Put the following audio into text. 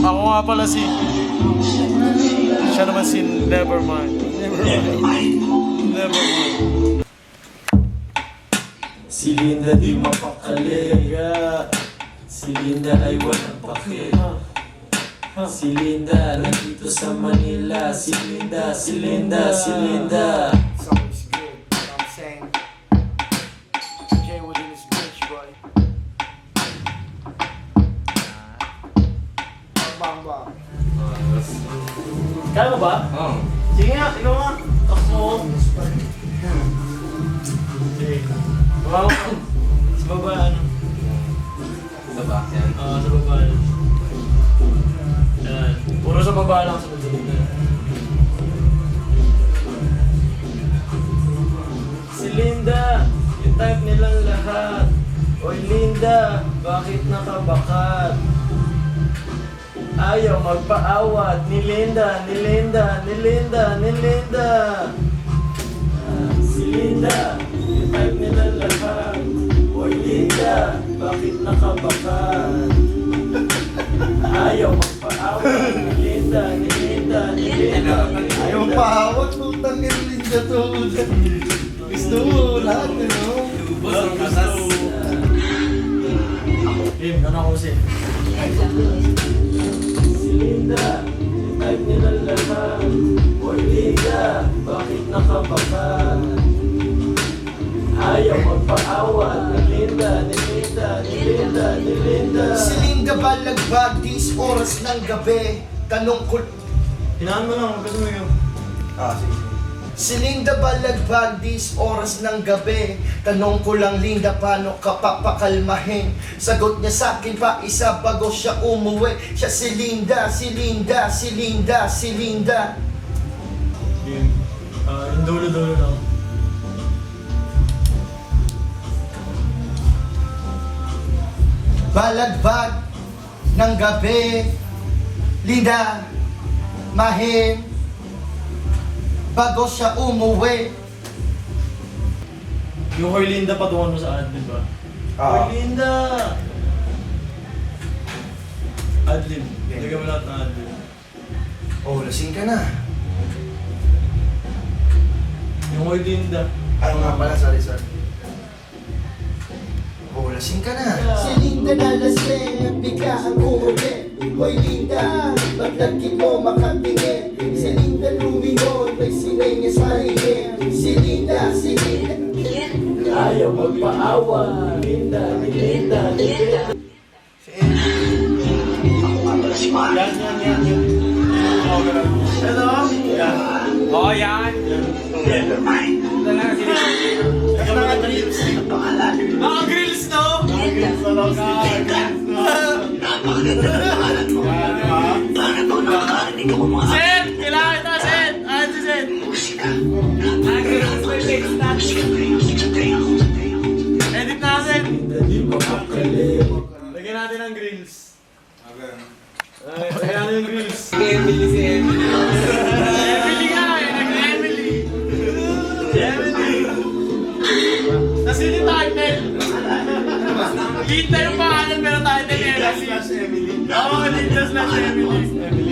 Ako nga pala si... Siya naman si Nevermind. Nevermind. Si Linda di mapakaliga. Si Linda ay walang pake. Si Linda nandito sa Manila. Si Linda, si Linda, si Linda. Something's good, you know what I'm saying? Jay within his bitch, boy. Bang bang. Kaya mo ba? Oo. Sige nga, ikaw nga. Ako. Okay. Wow. Sa baba, ano? Sa back yan. Sa baba. Yan. Puro sa baba lang sa baba. Si Linda, yung type nilang lahat. Oy Linda, bakit nakabakat? Ayaw magpaawat ni Linda, ni Linda, ni Linda, ni Linda. Si Linda, yung type nilang lahat. Oy Linda, bakit nakabakat? Ayaw magpaawat ni Linda, ni Linda, ni Linda, ni Linda. Ayaw paawat, putang ina Linda to. Gusto mo lahat, you know? Bus ang kasas. Lim, ano ako si? Si Linda, yung type nilang lahat. Oy Linda, bakit nakabakat? Ayaw magpaawat ni Linda, ni Linda, ni Linda, ni Linda. Si Linda balagbag, 10 oras ng gabi. Tanong ko... Hinaan mo lang, gusto mo yun. Sige. Si Linda balagbag, 10 oras ng gabi. Tanong ko lang, Linda, paano ka papakalmahin? Sagot niya sa akin pa isa bago siya umuwi. Siya si Linda, si Linda, si Linda, si Linda. Lim, yung dulo-dulo lang. Balagbag ng gabi, Linda, mahim, bago siya umuwi. Yung Hoy Linda patungan mo sa adlib ba? Hoy Linda! Adlib. Lagyan mo lahat ng adlib. Oh, lasing ka na. Yung Hoy Linda. Ano nga pala, sorry. Oh, lasing ka na. Si Linda na lasing, bigla ang umuwi. Hoy Linda, maglagkit mo makatingin. Si Linda lumingon, may sinay niya sa hingin. Si Linda, si Linda. Ayaw magpaawat ni Linda, ni Linda, ni Linda. Yan. Oo, ganun. Ito? Yan. Oo, yan. Nevermind. Ito lang, sige. Ito na nga, grills. Naka-grills, no? Naka-grills na lang. Napakaganda ng pangalan mo. Para bang nakakarinig ako mga Sen! Kailangan ito, Sen! Ayan si Sen! musika. Musika sa tenga ko. Edit natin! Hindi mapakalim. Lagyan natin ang grills. Lagyan natin yung grills. Emily si Emily. Emily nga eh! Nag-Emily! Emily! Tapos yun yung title! Linda yung pangalan pero title Emily. Oo, Linda slash Emily.